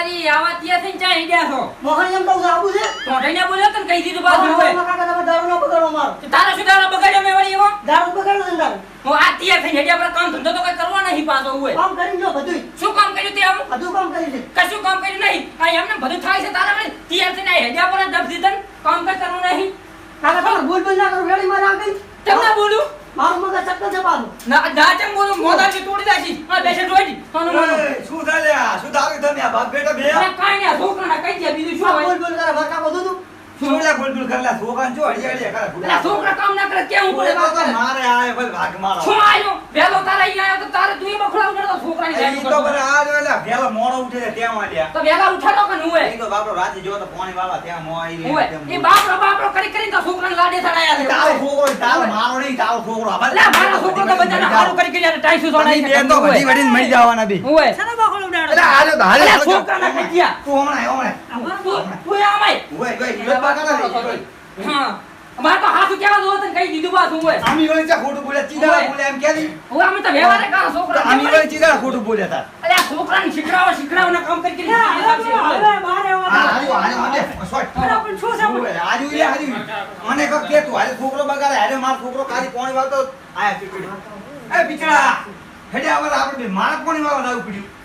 વળી આવા ત્યાં થઈને ચા હિડ્યા છો મોહન એમ કહું આબુ છે તો ઢઈને બોલ્યો તને કહી દીધું પાછું હોય કાકા તમે દારૂ ન બગાડો મારો તારો શું દારૂ બગાડ્યો મેં વળી એવો દારૂ બગાડો છે દારૂ હું આ ત્યાં થઈને હિડ્યા પર કામ ધંધો તો કઈ કરવો નહીં પાછો હોય કામ કરી લો બધું શું કામ કર્યું તે આવું બધું કામ કરી છે કશું કામ કર્યું નહીં આ એમને બધું થાય છે તારા વળી ત્યાં થઈને હિડ્યા પર દબ દીધન કામ કઈ કરવું નહીં કાકા તમે ભૂલ ભૂલ ના કરો વેડી માં રાખી તમને બોલું મારું મગજ ચક્કર છે પાછું ના ચમ બોલું મોદાથી તોડી દાશી આ બેસે જોઈડી કોનું મોનું શું ચાલ્યા શું દારૂ તમે આ બાપ બેટા બે કાઈ નહીં છોકરાને કહી દે બીજું શું હોય ભૂલ ભૂલ કરે ભરકા બધું તું છોડ્યા બોલ કરેલા છોકરાને જો હળિયા કરે એટલે છોકરા કામ ના કરે કેવું પડે તો મારે આય ભાઈ ભાગ મારો શું આયો વેલો તારા અહીં આયો તો તારે તું બખડાવ કરતો છોકરાની ઈ તો બરે આ જો એલા ભેલો મોણો ઉઠે છે ત્યાં વાળ્યા તો વેલા ઉઠાડો કે નું હોય ઈ તો બાપરો રાતે જો તો પાણી વાળા ત્યાં મો આવી હોય એ બાપરો કરી કરીને તો છોકરાને લાડે ચડાયા છે તારો છોકરો તારો મારો નહીં તારો છોકરો લે મારો છોકરો તો બધાને હારું કરી કરીને ટાઈસુ છોડાઈ બે તો વડી વડીને મરી જવાના બે હોય સનો બખડો ઉડાડો એટલે હાલો તો હાલે છોકરાને કહી ગયા તું હમણાં તું આમાય ઓય ઈ બાકા ના હા અમાર તો હાથ કેવા દો તને કહી દીધું પાછું હોય આમી વળી ચા ખોટું બોલ્યા ચીડા બોલ્યા એમ કેલી હું અમે તો વ્યવહારે કાં છોકરા આમી વળી ચીડા ખોટું બોલ્યા તા અલે આ છોકરાને શીખડાવો ને કામ કરી હવે મારે હાલે સોટ પણ શું છે આજુ લે આજુ મને ક કે તું હાલે છોકરો બગાડે હાલે માર છોકરો કાલી પાણી વાળતો આયા પીપડી એ બિચારા હેડે આવર આપણે બે માર પાણી વાળવા જાવ પડ્યું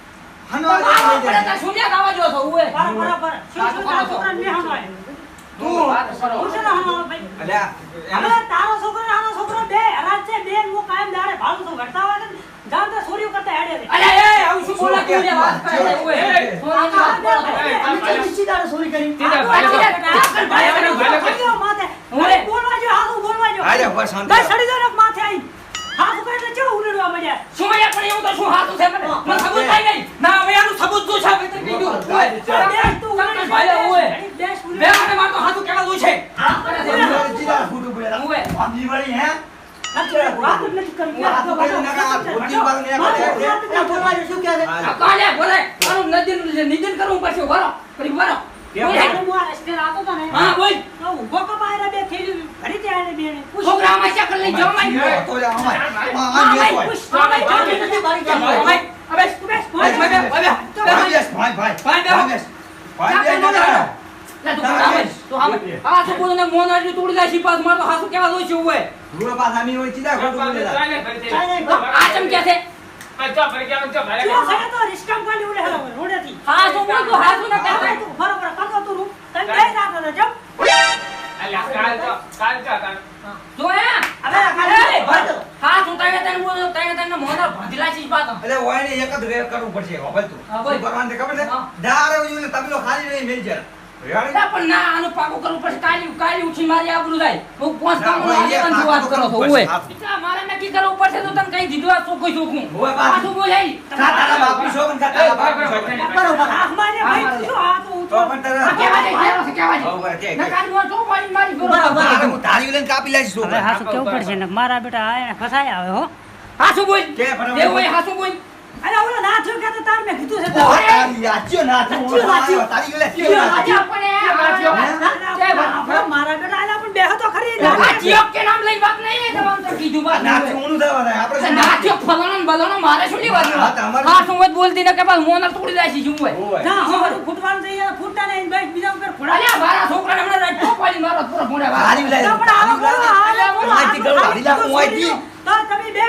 હનો આ સુનિયા ગાવા જો છો ઓય બરાબર શું છોકરા ને હમાય તું વાત કરો હું છે ને હમાય ભાઈ અલ્યા હવે તારો છોકરો આનો છોકરો બે હરાજ છે બે હું કાયમ દાડે ભાડું તો ઘટતા હોય ને જામ તો સોરીઓ કરતા હેડે રે અલે એ આવું શું બોલા તું ને વાત કરે ઓય સોરી નીચી દાડે સોરી કરી માથે બોલવા જો હાથું બોલવા જો આરે બસ શાંતિ બસ સડી દો માથે આવી હાથ ઉપર એટલે ચો ઉડડવા મળ્યા શું મળ્યા પણ એવું તો શું હાથું છે મને સબૂત થાય નહીં ના હવે આનું સબૂત શું છે મેં કીધું ઓય દેશ તું તમને ભાઈ ઓય દેશ બે મને માર તો હાથું કેવા દઉં છે ચીડા ખોટું બોલ્યા ઓય આમી વળી હે વાત જ નથી કરવી વાત કરી નાખા ભૂતી બાલ ને બોલવા જો શું કહે છે આ કાલે બોલે આનું નિદન કરવું પડશે વરો કરી વરો હા બોલ છોકરા માં ચકલ લઈ જાવ માઈ તો જા અમાય પણ ના આનું પાકું કરવું પડશે કાલી ઉઠી મારી આબરૂ જાય હું પોસ કામ આગેવાન વાત કરો છો ઓય એટલે મારે નક્કી કરવું પડશે તો તને કઈ દીધું આ ચોખ્ખું ચોખ્ખું પાછું બોલાઈ ખાતાના બાપુ શોભન ખાતાના બાપુ બરોબર આખમાને ભાઈ શું આ તો તો પણ તારા કેવા છે નકાર નો તો પાડી મારી બરોબર હું તારી લઈને કાપી લાઈશ હવે હાસુ કેવું પડશે ને મારા બેટા આને ફસાય આવે હો હાસુ બોલ કે બરાબર એ ઓય હાસુ બોલ અરે ઓલો ના થયો કે તો તાર મે કીધું છે ઓ તારી આચ્યો ના થયો તારી ગલે આજે આપણે મારા બેટા આલા પણ બેહો તો ખરી નાચ્યો કે નામ લઈ વાત નહીં જવાનું તો કીધું વાત ના ઊનું થવા દે આપણે નાચ્યો ફલાણો બલાણો મારે શું લેવાનું હા શું વાત બોલતી ને કે બસ મોનર તોડી જાય છે શું હોય ના હું ફૂટવાનું થઈ ગયા ફૂટતા નહીં ભાઈ બીજા ઉપર ફોડા અલ્યા મારા છોકરાને હમણાં રાત પાડી મારો પૂરો ફોડા હારી લાઈ પણ આલો બોલો માટી ગળો હારી લા હું આઈતી તો તમે બે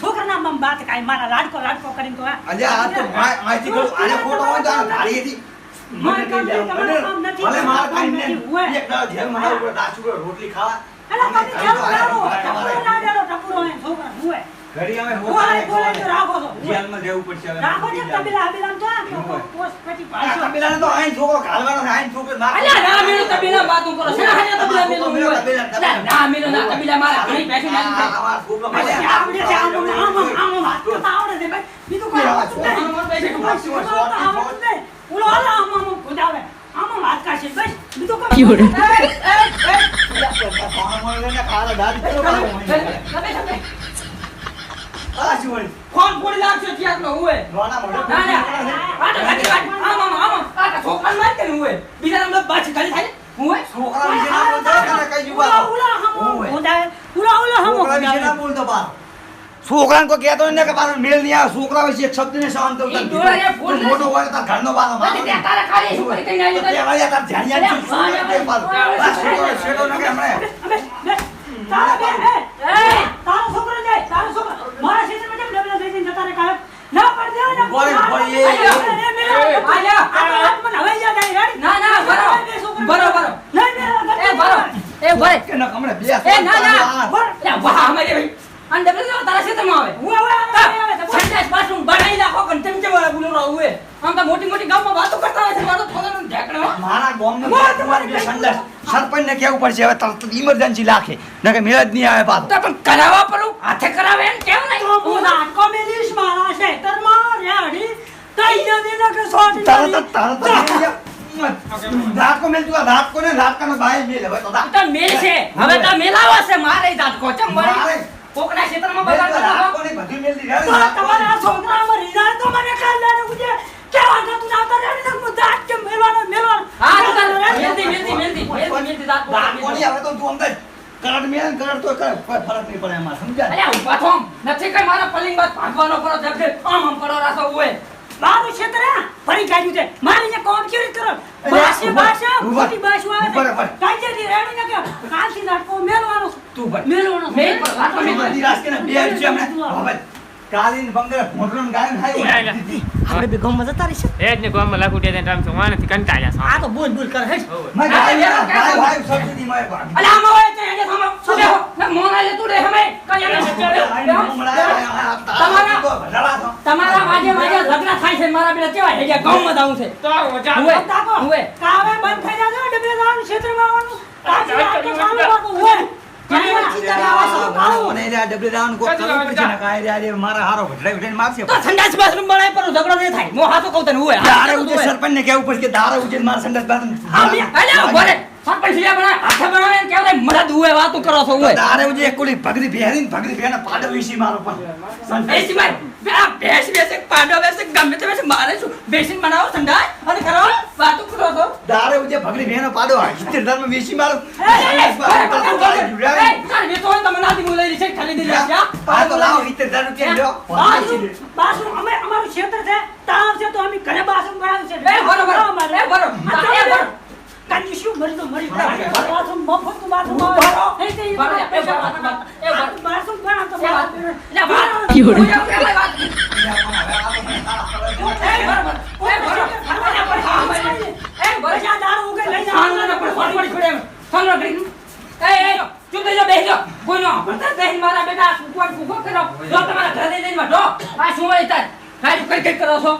છોકરાના મમ વાત કાઈ મારા લાડકો કરીને તો અલ્યા આ તો માટી ગળો આને ફોટો હોય તો ધારી હતી મને કઈ લે ભલે માર કાઈ ને એક દાવ જેલ મારા ઉપર દાસુ રોટલી ખાવા અલા તમે ચાલો ટપુરો ના દેલો ટપુરો હે છોકરા હુએ ઘડી અમે બોલે તો રાખો છો જેલમાં દેવું પડશે હવે રાખો છે તબેલા તો પોસ્ટ પછી આ તબેલાને તો આઈન છોકરો ઘાલવાનો છે આઈન છોકરો ના અલ્યા ના મેલો તબેલા વાતો કરો છે ના તબેલા મેલો હોય ના મેલો ના તબેલા મારા ઘણી પૈસા લાગી છે આ છોકરો આવડે છે આમ વાત તો આવડે છે ભાઈ બીજું કોઈ આવડે નહીં ઓલો આલા આમ ખોદાવે આમ વાત કાશે બસ બીજું કોઈ કોણ પોડી લાગશે ત્યાં નો હોય ના ના આટા લાગી વાત આમ આટા છોકરા માર કે હોય બીજા નંબર બાછી ખાલી થાય હોય છોકરા વિશે ના બોલતો કઈ જુવા ઓલા હમો ખોદાવે ઓલા હમો છોકરા વિશે ના બોલતો બા છોકરાને કોઈ કહેતો ને કે પાછો મેળ નહીં આવે છોકરા વિશે એક શબ્દ ને સહન તો ઈ ડોળા એ ફૂલ તું મોટો હોય તો તાર ઘરનો બાનો અને તે તારે ખાલી શું કરી કઈ આવ્યો તે વાળા તાર જાણ્યા જ શું કરે તે પાછો. આ શેઠો ન કે હમણાં તારા બે તારો છોકરો જાય તારો છોકરો મારા ક્ષેત્રમાં કેમ ડબલા થઈ જઈને જતા રે કાલે ના પડ દે ના બોલે બોલે એ ના ના બરો એ ભરે કે ન હમણાં બે એ ના ના લે વાહ અમારે ભાઈ અને ડબલ જો તારા ક્ષેત્રમાં આવે સંદેશ પાછું બનાવી નાખો કે તેમ કેમ બોલો રહું હે આમ તો મોટી મોટી ગામમાં વાતો કરતા હોય છે મારો થોડો ઢેકણો મારા ગામનો તમારે બે સંદેશ સરપંચને કેવું પડશે હવે તરત ઇમરજન્સી લાખે ન કે મેળ જ નહીં આવે પાછો તો પણ કરાવવા પડું હાથે કરાવે એમ કેમ નહીં હું નાટકો મેલીશ મારા ક્ષેત્રમાં રેડી કઈ જતી ન કે સોટી રાત કો મેલ તું રાત કો ને રાત કા ભાઈ મેલ હવે તો તો મેલ છે હવે તો મેલાવો છે મારે દાંત કોચમ મળી કોકના ક્ષેત્રમાં બગાડ રાત કરતો કો ને બધી મેલ દી તો તમારા છોકરામાં રિઝાલ્ટ તો મને કાલ લેને ઉજે કેવા હતા તું આવતા રેડી ને મુદ્દા કે મેલવાનો હા મેલતી દાંત રાત કો ની હવે તો તું અંદર કરડ મેલ કરડ તો કોઈ ફરક નહીં પડે એમાં સમજાય અલ્યા ઉભા થો નથી કઈ મારા પલિંગ બાદ ભાગવાનો કરો જબકે આમ કરો રાસો હોય મારું ક્ષેત્ર ફરી કાઢ્યું છે મારી ને કોમ કેવી કરો બાસા મોટી બાસુ આવે કાઈ જતી રેડી ને કે કાલથી નાટકો મેલવાનો તું ભાઈ મેલવાનો મેલ પર વાતો મેલ બધી રાત કે ને બે છે હમણાં હવે કાલીન બંગરે ભોંડરો ને ગાયન ખાય આપણે બે ગામમાં જતા રહીશું એ જ ને ગામમાં લાગુ દે ટાઈમ છો વાને થી કંટાળ્યા છો આ તો બોલ બોલ કરે હે મે ગાય ભાઈ સબસિડી માં પણ અલ્યા આમાં હોય છે એને થામો શું દેખો ને મોના લે તું રે હમે કઈ એને તમારા વાજે ઝઘડા થાય છે મારા બેટા કેવા હે ગયા ગામમાં જાવું છે તો હુએ હુએ કાવે બંધ થઈ જાજો ડબલે જવાનું ક્ષેત્રમાં આવવાનું કાચી આટો ચાલુ રાખો હોય જ્યાં ચિંતા લાવા છો કાળો મને રે ડબલે દાન કો કરવું પડશે ને કાય રે મારા હારો ભટલાઈ ભટલાઈ મારશે તો સંડાસ બાથરૂમ બનાય પર ઝઘડો નહીં થાય મો હાથો કહું તને હુએ દારે ઉજે સરપંચ ને કેવું પડશે કે દારે ઉજે મારા સંડાસ બાથરૂમ અલ્યા બોલે સરપંચ સિયા બના હાથે બનાવે ને કેવરે મરદ હુએ વાતો કરો છો હુએ દારે ઉજે એકલી ભગરી ભેને પાડો વિસી મારો પણ બેસી માર આ બેસ બેસે પાડો બેસે ગમે તે બેસે મારે શું બેસીન બનાવો સંડાસ અને કરો વાતો કરો છો દારે ઉજે ભગરી ભેનો પાડો હિતર ધર્મ વિસી મારો આ તો લાવો હિતર ધર્મ કે લ્યો બાસુ અમે અમારું ક્ષેત્ર છે તાવ છે તો અમે ઘરે બાસુ બનાવ્યું છે કાજી શું મરી તો મરી બાસુ મફત બાસુ એ તે બાસુ બનાવતો મારા બેટા સુકવાડ ફૂકો કરો જો તમારા ઘરે જઈને વાઢો આ શું વળી તાર કાઈ કઈ કરો છો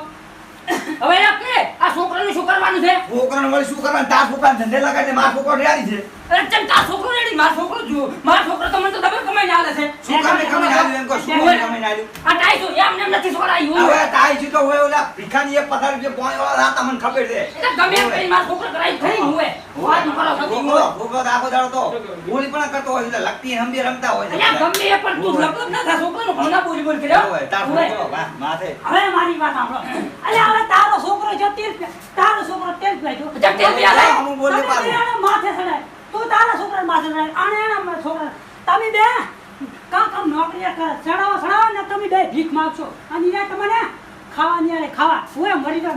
હવે આ કે આ છોકરાનું શું કરવાનું છે છોકરાને વળી શું કરવાનું તાર છોકરાને ધંધે લગાડીને માર છોકરો રેડી છે અરે ચમ તાર છોકરો રેડી માર છોકરો જો માર છોકરો તો મને તો ડબલ કમાઈને આલે છે છોકરાને કમાઈને આલ્યું એમ કો છોકરાને કમાઈને આલ્યું આ ટાઈ તો એમ નથી છોડાયું હવે તાઈ છે તો હોય ઓલા ભિખારી એક પથાર રૂપિયા પોણી વાળા રાતા મને ખબર છે એટલે ગમે એમ કરીને માર છોકરો કરાઈ ખરી હુએ વાત કરો સતી હુએ છોકરો આખો દાડો તો બોલી પણ કરતો હોય એટલે લગતી હંબી રમતા હોય અલ્યા ગમે એ પણ તું લગત ના થા છોકરાનો ઘણા બોલી બોલ કર્યો હોય તાર છોકરો વાહ માથે હવે મારી વાત સાંભળો અલ્યા હવે તારો છોકરો જો તારો છોકરો તેલ પીજો જબ તેલ પી આલે હું બોલી પાડું માથે સડાય તું તારા છોકરા માથે સડાય આને એના છોકરા તમે બે કામ નોકરી કરે સડાવો ને તમે બે ભીખ માંગશો અને એને તમને ખાવાની આલે ખાવા ઓય મરી ગયો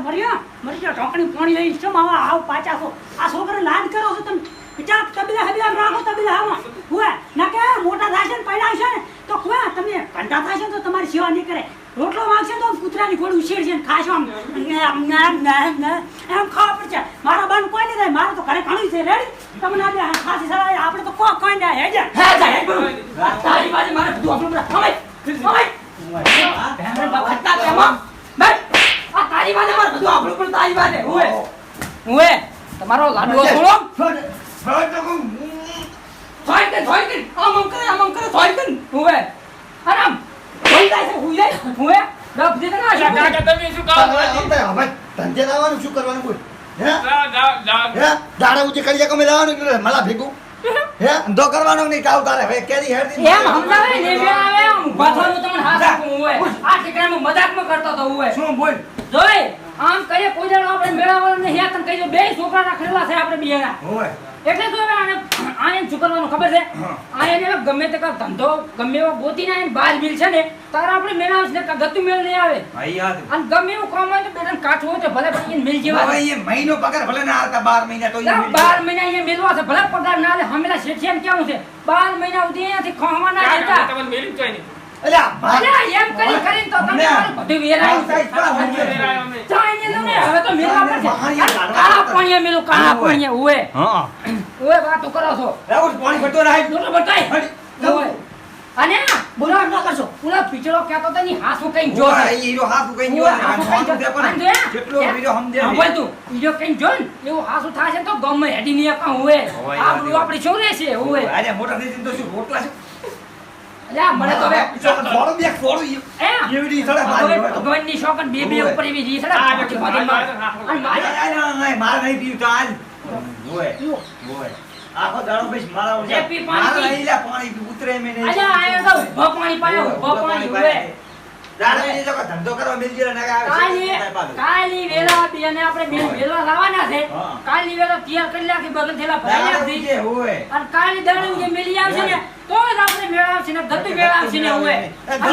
ઢોકણી પાણી લઈ શું આવા આવ પાછા છો આ છોકરા લાડ કરો છો તમે બીજા તબેલા હબીલા રાખો તબેલા આવા ઓય ના કે મોટા થાશે ને પૈડા છે ને તો કોઈ તમે કંટા થાશે તો તમારી સેવા નહીં કરે રોટલો માંગશે તો કૂતરાની ગોળ ઉછેરશે ને ખાશો આમ એમ ખાવા પડશે મારા બાન કોઈ નહીં થાય મારે તો ઘરે ઘણું છે રેડી તમને આજે ખાસી સલાહ આપણે તો કોઈ ના હે જા હે જા હે તારી બાજુ મારે બધું આપણું થમાય ભેંરે બખતા તેમાં બેટ આ તારી બાજુ મારે બધું આપણું પણ તારી બાજુ હુએ તમારો લાડવો છોડો થોઈ કે આમ કરે થોઈ કે હુએ આરામ હોઈ જાય છે હુઈ જાય હુએ ડબ દે ના કાકા તમે શું કામ હવે ધંધે લાવવાનું શું કરવાનું બોલ હે જા હે દાડા ઉજે કરીએ કમે લાવવાનું કે મલા ભેગું હે ધો કરવાનો નહીં કાવ તારે હવે કેરી હેડી એમ સમજાવે ને બે આવે આમ બાથવાનું તમને હાથ આપું હુએ આ ઠીકરામાં મજાકમાં કરતો તો હુએ શું બોલ જોઈ આમ કરીએ કોઈ જણ આપણે મેળાવાળા ને હેતન કહીજો બે છોકરા રાખેલા છે આપણે બિયાના હોય એટલે તો હવે આને આ એમ શું કરવાનું ખબર છે હા. આ એને ગમે તે કાંઈ ધંધો ગમે એવો ગોતીને આઈને બહાર મિલ છે ને તારે આપણે મેળાવ છે ને ગતું મેળ નહીં આવે ભાઈ યાદ અને ગમે એવું કામ હોય તો બેટાને કાઠું હોય તો ભલે પણ એને મિલ જેવા હવે એ મહિનો પગાર ભલે ના આવતા 12 મહિના તો એ ના, મિલ 12 મહિના અહીંયા મેળવા છે ભલે પગાર ના લે હમેલા શેઠિયાને કેવું છે 12 મહિના સુધી અહીંયાથી ખોહવા ના દેતા તમને મેલી જોઈ નહીં અલ્યા ભાઈ અલ્યા, એમ કરીને તો તમે મારું બધું વેરાયું છે. ચાઈને લો ને, હવે તો મેળવા પડશે. કાળા પાણીએ મેલું, કાળા પાણીએ, ઉવે. હા ઉવે વાતો કરો છો. રાઉત પાણી ભરતો રાય જોતો બતાય. ઉવે. અને બોલો ન કરશો. ઓલા પીચળો કહેતો તો ની હાસુ કઈ જો. જો એ હીરો હાથ કઈ જો ઉવે, હાસુ કઈ જો. આમ જો. કેટલો હીરો સમજે હા, બોલ તું. હીરો કઈ જો ને, એવું હાસુ થાય છે તો ગમે હેડી ની અકા ઉવે. ઉવે, આ બધું આપણી શું રહેશે ઉવે. અરે મોટા થઈ તો શું રોટલા છે અલ્યા, મને તો હવે ફોડો બે ફોડો એ એવડી સડે મારી ભગવાનની શોકન બે બે ઉપર એવી રીત સડે પાછી પાછી માર. અને મારે માર નહીં પીવું તો આજ ઓય ઓય આખો દાડો બેસ મારા જે પી પાણી મારા નહીં લે પાણી ઉતરે મે નહીં અલ્યા આયો તો ઉભો પાણી પાયો ઉભો પાણી ઉવે. દાડા એ લોકો ધંધો કરવા મિલ જરા ના કાલી વેલા બેને આપણે બે વેલા લાવવાના છે. હા. કાલી વેલા તૈયાર કરી નાખી બગલ થેલા ભરાઈ નાખી. જે હોય અને કાલી દાડે જે મિલી આવશે ને તો જ આપણે મેળા આવશે ને ગતું મેળા આવશે ને ઉવે. અને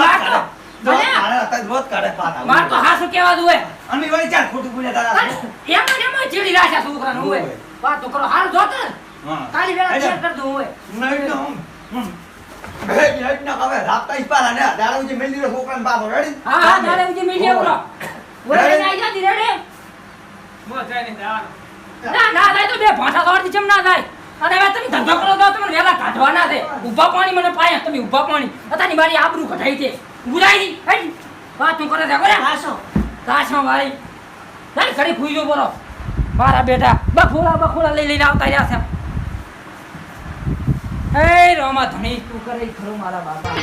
માર તો હાસુ કેવા દુએ. અમે વળી ચાર ખોટું બોલ્યા તારા એમાં ચીડી રાખ્યા છોકરાને ઉવે. વાતો કરો હાલ જોત ને. હા કાલી વેલા તૈયાર કરી દઉં ઉવે. નહીં તો હું બે મિનિટ ના હવે રાત ઈ પારા ને દાડા જે મેલ દીધો છોકરાને બાબો રેડી હા હા દાડે ઉજી મિલી આવરો. ઉવે આઈ જાતી રેડે. મો જાય નહીં જવાનું. ના થાય તો બે ભાષા દોડતી ચમ ના થાય. અને હવે તમે ધંધો કરો તો તમને વેલા કાઢવાના છે. ઊભા પાણી મને પાયા તમે ઊભા પાણી. અત્યારની મારી આબરૂ કઢાઈ છે. ઉરાઈ દી હેડ. વાતું કરે છે કરે. કાશો ભાઈ. ના ઘડી ખુઈજો બોલો. મારા બેટા બખોડા લઈ લઈને આવતા રહ્યા છે. એ રોમા ધણી તું કરે ખરું મારા બાપા.